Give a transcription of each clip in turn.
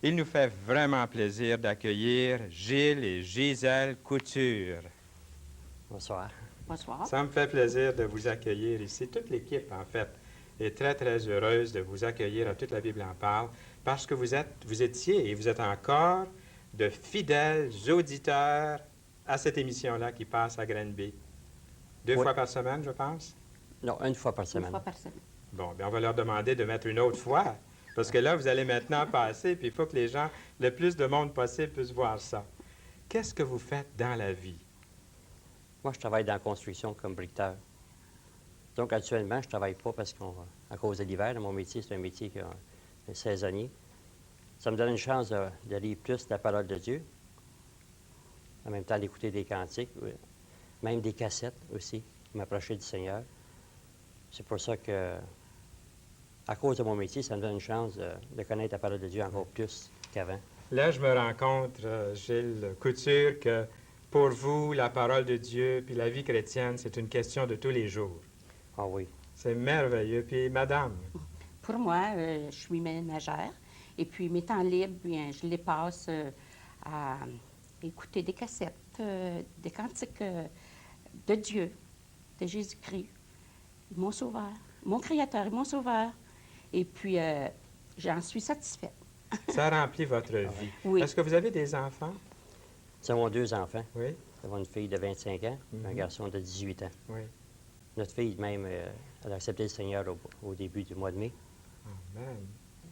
Il nous fait vraiment plaisir d'accueillir Gilles et Gisèle Couture. Bonsoir. Bonsoir. Ça me fait plaisir de vous accueillir ici. Toute l'équipe, en fait, est très, très heureuse de vous accueillir à Toute la Bible en parle parce que vous étiez et vous êtes encore de fidèles auditeurs à cette émission-là qui passe à Granby. Deux Oui. fois par semaine, je pense? Non, une fois par Une semaine. fois par semaine. Bon, bien, on va leur demander de mettre une autre fois. Parce que là, vous allez maintenant passer, puis il faut que les gens, le plus de monde possible, puissent voir ça. Qu'est-ce que vous faites dans la vie? Moi, je travaille dans la construction comme briqueteur. Donc, actuellement, je ne travaille pas parce qu'à cause de l'hiver, mon métier, c'est un métier qui est saisonnier. Ça me donne une chance de lire plus la parole de Dieu, en même temps d'écouter des cantiques, même des cassettes aussi, m'approcher du Seigneur. C'est pour ça que, à cause de mon métier, ça me donne une chance de connaître la parole de Dieu encore plus qu'avant. Là, je me rends compte, Gilles Couture, que pour vous, la parole de Dieu puis la vie chrétienne, c'est une question de tous les jours. Ah oui. C'est merveilleux. Puis, madame, Pour moi, je suis ménagère. Et puis, mes temps libres, bien, je les passe à écouter des cassettes, des cantiques de Dieu, de Jésus-Christ, mon Sauveur, mon Créateur et mon Sauveur. Et puis, j'en suis satisfaite. ça remplit votre vie. Oui. Est-ce que vous avez des enfants? Nous avons 2 enfants. Oui, Nous avons une fille de 25 ans, un Mhm. garçon de 18 ans. oui. Notre fille, même, elle a accepté le Seigneur au début du mois de mai. Amen.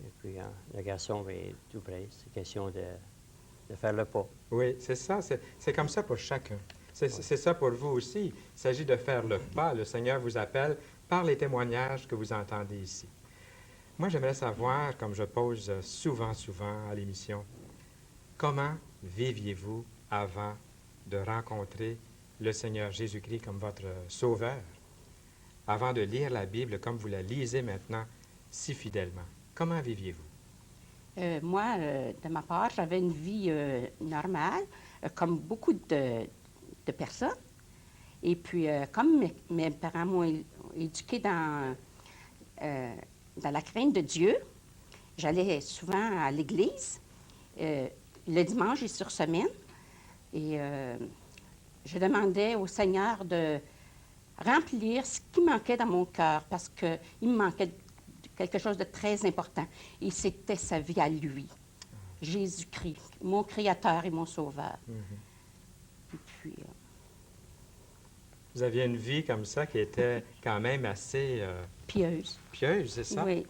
Et puis, le garçon est tout près. C'est question de faire le pas. Oui, c'est ça. C'est comme ça pour chacun. C'est ça pour vous aussi. Il s'agit de faire le pas. Le Seigneur vous appelle par les témoignages que vous entendez ici. Moi, j'aimerais savoir, comme je pose souvent à l'émission, comment viviez-vous avant de rencontrer le Seigneur Jésus-Christ comme votre Sauveur, avant de lire la Bible comme vous la lisez maintenant si fidèlement? Comment viviez-vous? Moi, de ma part, j'avais une vie normale, comme beaucoup de personnes. Et puis, comme mes parents m'ont éduquée dans la crainte de Dieu, j'allais souvent à l'église, le dimanche et sur semaine. Et je demandais au Seigneur de remplir ce qui manquait dans mon cœur, parce qu'il me manquait quelque chose de très important. Et c'était sa vie à lui, Jésus-Christ, mon Créateur et mon Sauveur. Et puis, Vous aviez une vie comme ça qui était quand même assez pieuse. pieuse, c'est ça? Oui.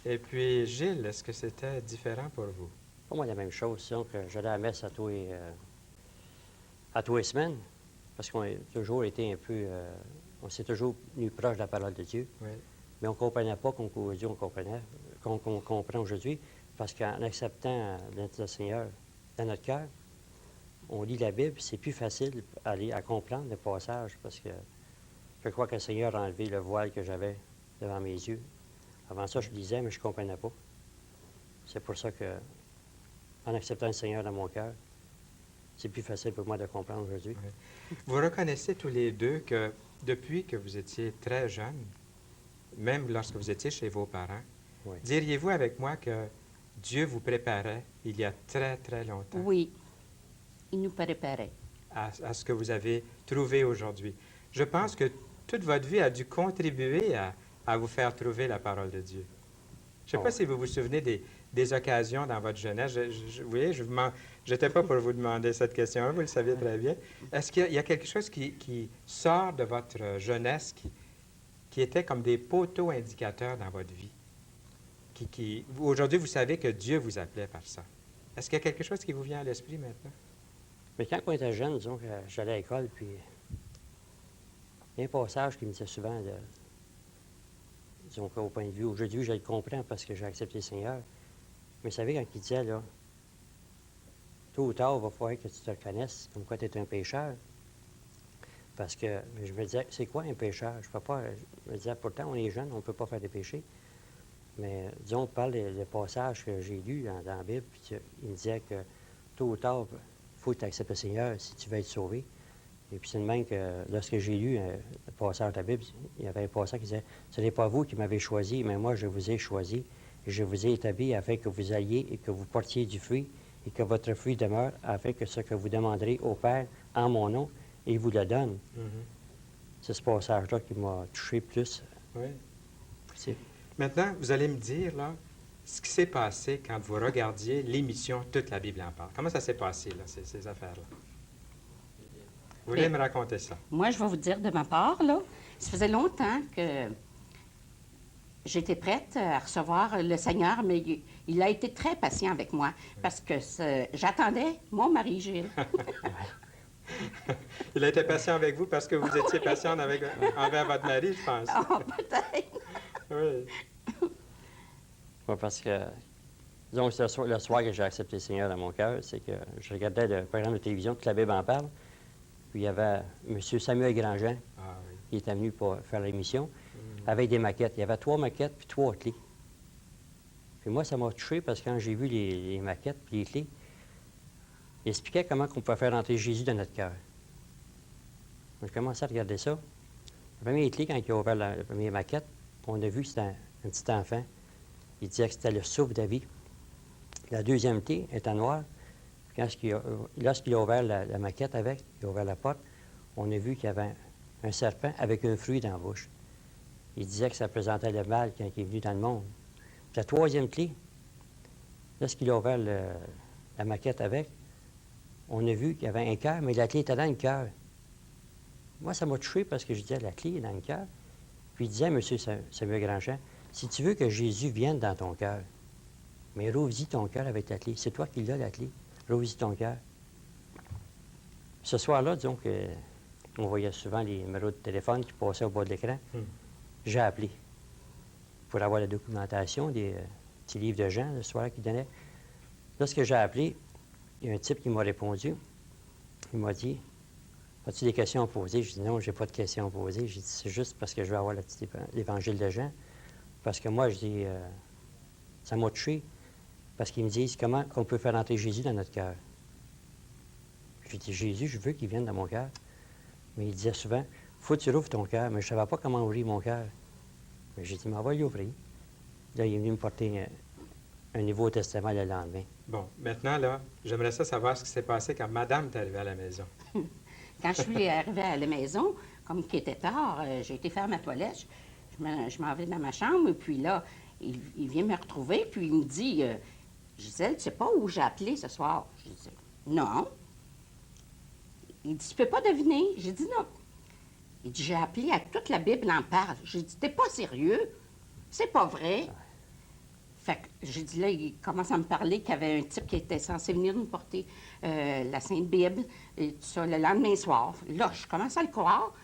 Et puis, Gilles, est-ce que c'était différent pour vous? Pour moi, la même chose. Donc, j'allais à la messe à tous les semaines, parce qu'on a toujours été un peu... on s'est toujours tenu proche de la parole de Dieu. Oui. Mais on ne comprenait pas qu'on comprenait, qu'on comprend aujourd'hui, parce qu'en acceptant le Seigneur dans notre cœur, on lit la Bible, c'est plus facile à comprendre le passage, parce que je crois que le Seigneur a enlevé le voile que j'avais devant mes yeux. Avant ça, je lisais, mais je ne comprenais pas. C'est pour ça que, en acceptant le Seigneur dans mon cœur, c'est plus facile pour moi de comprendre aujourd'hui. Oui. Vous reconnaissez tous les deux que depuis que vous étiez très jeunes, même lorsque vous étiez chez vos parents, Oui. diriez-vous avec moi que Dieu vous préparait il y a très, très longtemps Oui, il nous préparait. à ce que vous avez trouvé aujourd'hui? Je pense que toute votre vie a dû contribuer à vous faire trouver la parole de Dieu. Je ne sais pas si vous vous souvenez des occasions dans votre jeunesse. Vous voyez, je n'étais pas pour vous demander cette question, vous le saviez très bien. Est-ce qu'il y a quelque chose qui sort de votre jeunesse qui était comme des poteaux indicateurs dans votre vie? Aujourd'hui, vous savez que Dieu vous appelait par ça. Est-ce qu'il y a quelque chose qui vous vient à l'esprit maintenant? Mais quand on était jeune, disons que j'allais à l'école, puis il y a un passage qui me disait souvent, disons qu'au point de vue, aujourd'hui, je le comprends parce que j'ai accepté le Seigneur. Mais vous savez, quand il disait, là, tôt ou tard, il va falloir que tu te reconnaisses comme quoi tu es un pécheur. Parce que je me disais, c'est quoi un pécheur? Je peux pas. Je me disais, pourtant, on est jeune, on ne peut pas faire des péchés. Mais disons, on parle des passages que j'ai lus dans la Bible, puis il me disait que tôt ou tard, il faut que tu acceptes le Seigneur si tu veux être sauvé. Et puis c'est de même que lorsque j'ai lu le passage de la Bible, il y avait un passage qui disait, ce n'est pas vous qui m'avez choisi, mais moi je vous ai choisi Et je vous ai établi afin que vous alliez et que vous portiez du fruit et que votre fruit demeure, afin que ce que vous demanderez au Père en mon nom, il vous le donne. Mhm. C'est ce passage-là qui m'a touché plus. Oui. C'est- Maintenant, vous allez me dire, là, ce qui s'est passé quand vous regardiez l'émission Toute la Bible en parle. Comment ça s'est passé, là, ces affaires-là? Vous voulez Bien, me raconter ça? moi, je vais vous dire de ma part, là, ça faisait longtemps que j'étais prête à recevoir le Seigneur, mais il a été très patient avec moi parce que j'attendais mon mari, Gilles. Il a été patient avec vous parce que vous étiez patiente envers votre mari, je pense. Ah, peut-être. Oui. Ouais, parce que, disons, c'est le soir que j'ai accepté le Seigneur dans mon cœur, c'est que je regardais le programme de télévision, toute la Bible en parle. Puis il y avait M. Samuel Grandjean Ah oui. qui était venu pour faire l'émission avec des maquettes. Il y avait 3 maquettes puis 3 clés. Puis moi, ça m'a touché parce que quand j'ai vu les maquettes puis les clés, il expliquait comment on pouvait faire entrer Jésus dans notre cœur. J'ai commencé à regarder ça. La première clé, quand il a ouvert la première maquette, on a vu que c'était un petit enfant. Il disait que c'était le souffle de vie. La deuxième clé était noire. Puis lorsqu'il a ouvert la maquette avec, il a ouvert la porte, on a vu qu'il y avait un serpent avec un fruit dans la bouche. Il disait que ça représentait le mal quand il est venu dans le monde. Puis la troisième clé, lorsqu'il a ouvert la maquette avec, on a vu qu'il y avait un cœur, mais la clé était dans le cœur. Moi, ça m'a touché parce que je disais, la clé est dans le cœur. Puis il disait à M. Samuel Grandjean, si tu veux que Jésus vienne dans ton cœur, mais rouvre-y ton cœur avec la clé. C'est toi qui l'as, la clé. Rouvre-y ton cœur. Ce soir-là, disons qu'on voyait souvent les numéros de téléphone qui passaient au bas de l'écran. J'ai appelé pour avoir la documentation des petits livres de Jean, le soir qu'il donnait. Lorsque j'ai appelé, il y a un type qui m'a répondu. Il m'a dit, as-tu des questions à poser? Je dis non, j'ai pas de questions à poser. J'ai dit, c'est juste parce que je veux avoir l'évangile de Jean. Parce que moi, je dis, ça m'a touché. Parce qu'ils me disent comment on peut faire entrer Jésus dans notre cœur. J'ai dit, Jésus, je veux qu'il vienne dans mon cœur. Mais il disait souvent, faut que tu rouvres ton cœur. Mais je ne savais pas comment ouvrir mon cœur. Mais j'ai dit, mais on va l'ouvrir. Là, il est venu me porter un Nouveau Testament le lendemain. Bon, maintenant, là, j'aimerais ça savoir ce qui s'est passé quand Madame est arrivée à la maison. Quand je suis arrivée à la maison, comme qu'il était tard, j'ai été faire ma toilette. Je m'en vais dans ma chambre, et puis là, il vient me retrouver, puis il me dit, Gisèle, tu sais pas où j'ai appelé ce soir? Je dis, non. Il dit, tu peux pas deviner? J'ai dit, non. Il dit, j'ai appelé à toute la Bible en parle. J'ai dit, t'es pas sérieux? C'est pas vrai. Fait que j'ai dit, là, il commence à me parler qu'il y avait un type qui était censé venir nous porter la Sainte Bible, et tout ça, le lendemain soir. Là, je commence à le croire.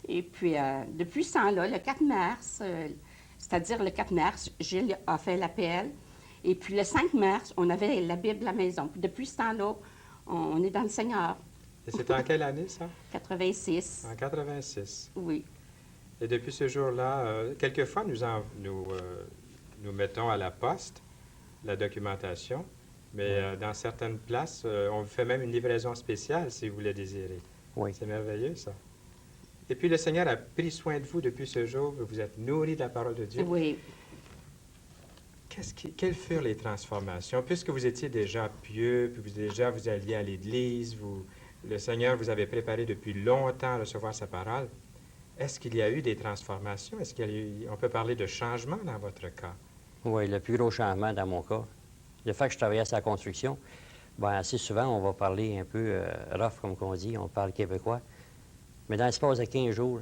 Et puis, depuis ce temps-là, le 4 mars, c'est-à-dire le 4 mars, Gilles a fait l'appel. Et puis, le 5 mars, on avait la Bible à la maison. Puis, depuis ce temps-là, on est dans le Seigneur. Et c'était en quelle année, ça? 86. En 86. Oui. Et depuis ce jour-là, quelquefois, nous mettons à la poste la documentation, mais dans certaines places, on fait même une livraison spéciale si vous le désirez. Oui. C'est merveilleux, ça. Et puis, le Seigneur a pris soin de vous depuis ce jour. Vous êtes nourris de la parole de Dieu. Oui. Quelles furent les transformations? Puisque vous étiez déjà pieux, puis vous alliez à l'Église, le Seigneur vous avait préparé depuis longtemps à recevoir sa parole. Est-ce qu'il y a eu des transformations? On peut parler de changement dans votre cas? Oui, le plus gros changement dans mon cas, le fait que je travaillais sur la construction, bien, assez souvent, on va parler un peu rough, comme on dit, on parle québécois. Mais dans l'espace de 15 jours,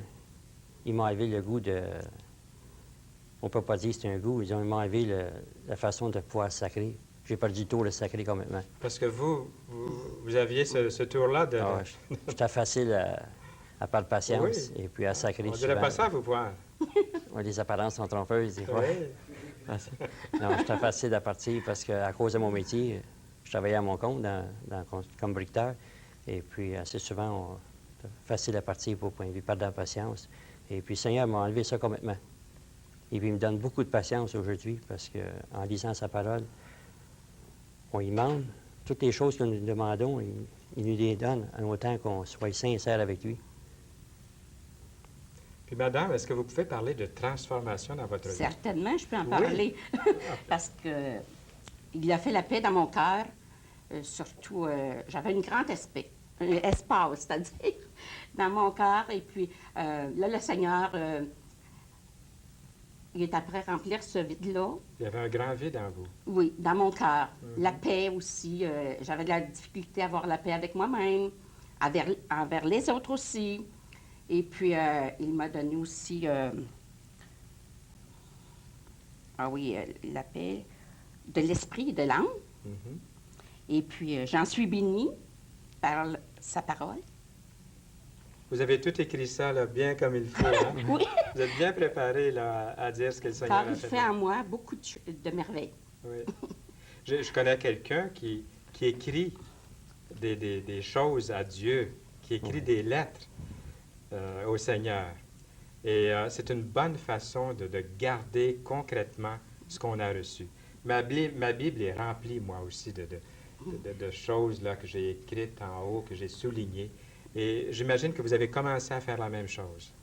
ils m'ont enlevé le goût de... On ne peut pas dire que c'est un goût, ils m'ont enlevé la façon de pouvoir sacrer. J'ai pas du tout le sacrer complètement. Parce que vous aviez ce tour-là de... Ah, j'étais facile à parler de patience Oui. et puis à sacrer On souvent. dirait pas ça à vous voir. Ouais, les apparences sont trompeuses des fois. Oui. Non, j'étais facile à partir parce qu'à cause de mon métier, je travaillais à mon compte comme briqueteur. Et puis, assez souvent, facile à partir pour point de vue, perdre la patience. Et puis, le Seigneur m'a enlevé ça complètement. Et puis, il me donne beaucoup de patience aujourd'hui parce qu'en lisant sa parole, on y demande toutes les choses que nous demandons, il nous les donne en autant qu'on soit sincère avec lui. Puis, madame, est-ce que vous pouvez parler de transformation dans votre vie? Certainement, je peux en Oui. parler. Parce que il a fait la paix dans mon cœur. Surtout, j'avais une grande espace, c'est-à-dire, dans mon cœur. Et puis, là, le Seigneur, il est après remplir ce vide-là. Il y avait un grand vide en vous. Oui, dans mon cœur. La paix aussi. J'avais de la difficulté à avoir la paix avec moi-même, envers les autres aussi. Et puis, il m'a donné aussi, la paix de l'esprit et de l'âme. Mhm. Et puis, j'en suis bénie par sa parole. Vous avez tout écrit ça là, bien comme il faut. Hein? Oui, Vous êtes bien préparé là, à dire ce que le Seigneur car a il fait. fait en moi beaucoup de merveilles. Oui. Je connais quelqu'un qui écrit des choses à Dieu, qui écrit des lettres au Seigneur. Et c'est une bonne façon de garder concrètement ce qu'on a reçu. Ma Bible est remplie, moi aussi, de choses là, que j'ai écrites en haut, que j'ai soulignées. Et j'imagine que vous avez commencé à faire la même chose.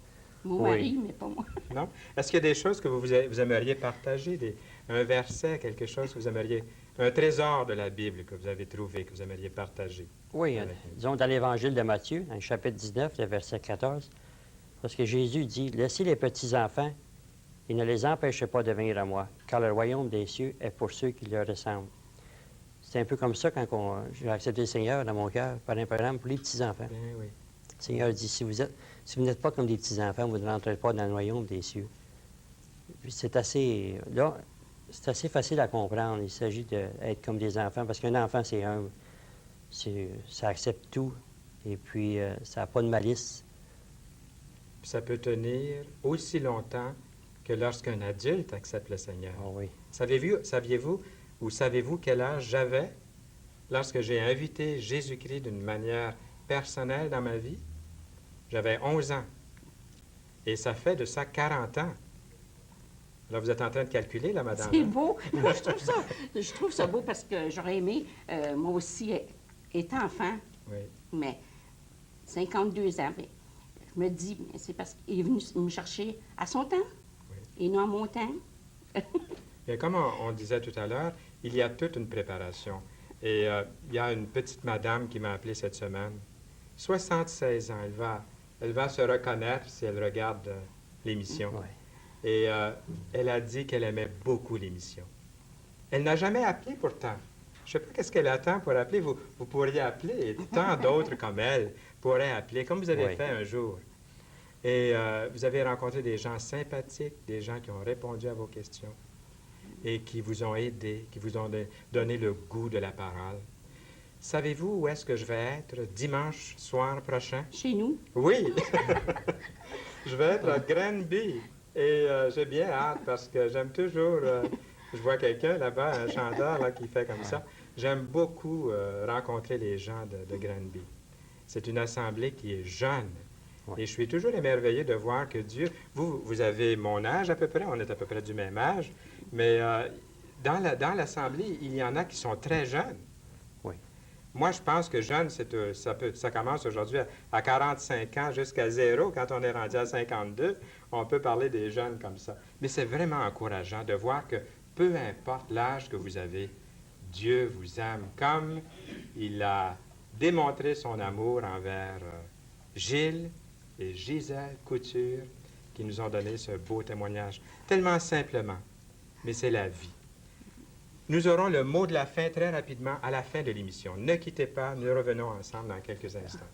Mon Oui. mari, mais pas moi. Non? Est-ce qu'il y a des choses que vous aimeriez partager, un verset, quelque chose que vous aimeriez, un trésor de la Bible que vous avez trouvé, que vous aimeriez partager? Oui, avec nous? disons dans l'Évangile de Matthieu, dans le chapitre 19, le verset 14, parce que Jésus dit, « Laissez les petits-enfants et ne les empêchez pas de venir à moi, car le royaume des cieux est pour ceux qui leur ressemblent. » C'est un peu comme ça quand j'ai accepté le Seigneur dans mon cœur, par un programme pour les petits-enfants. Bien, oui. Le Seigneur dit, si vous n'êtes pas comme des petits-enfants, vous ne rentrez pas dans le royaume des cieux. Puis c'est assez facile à comprendre. Il s'agit d'être comme des enfants, parce qu'un enfant, c'est humble. Ça accepte tout, et puis ça n'a pas de malice. Puis ça peut tenir aussi longtemps que lorsqu'un adulte accepte le Seigneur. Ah oui. Savez-vous quel âge j'avais lorsque j'ai invité Jésus-Christ d'une manière personnelle dans ma vie? J'avais 11 ans. Et ça fait de ça 40 ans. Là, vous êtes en train de calculer, là, madame? C'est hein? beau. Moi, je trouve ça beau parce que j'aurais aimé, moi aussi, étant enfant, Oui. mais 52 ans, mais je me dis, mais c'est parce qu'il est venu me chercher à son temps et non à mon temps. Et comme on disait tout à l'heure, il y a toute une préparation. Et il y a une petite madame qui m'a appelé cette semaine. 76 ans. Elle va se reconnaître si elle regarde l'émission. Ouais. Et elle a dit qu'elle aimait beaucoup l'émission. Elle n'a jamais appelé pourtant. Je ne sais pas qu'est-ce qu'elle attend pour appeler. Vous pourriez appeler. Et tant d'autres comme elle pourraient appeler, comme vous avez Oui. fait un jour. Et vous avez rencontré des gens sympathiques, des gens qui ont répondu à vos questions et qui vous ont aidé, qui vous ont donné le goût de la parole. Savez-vous où est-ce que je vais être dimanche soir prochain? Chez nous, Oui! Je vais être à Granby. Et j'ai bien hâte parce que j'aime toujours... je vois quelqu'un là-bas, un chanteur là, qui fait comme ça. J'aime beaucoup rencontrer les gens de Granby. C'est une assemblée qui est jeune. Ouais. Et je suis toujours émerveillé de voir que Dieu... Vous avez mon âge à peu près, on est à peu près du même âge, mais dans l'assemblée, il y en a qui sont très jeunes. Oui. Moi, je pense que jeune, ça commence aujourd'hui à 45 ans jusqu'à 0. Quand on est rendu à 52, on peut parler des jeunes comme ça. Mais c'est vraiment encourageant de voir que peu importe l'âge que vous avez, Dieu vous aime comme il a démontré son amour envers Gilles et Gisèle Couture qui nous ont donné ce beau témoignage. Tellement simplement, mais c'est la vie. Nous aurons le mot de la fin très rapidement à la fin de l'émission. Ne quittez pas, nous revenons ensemble dans quelques instants.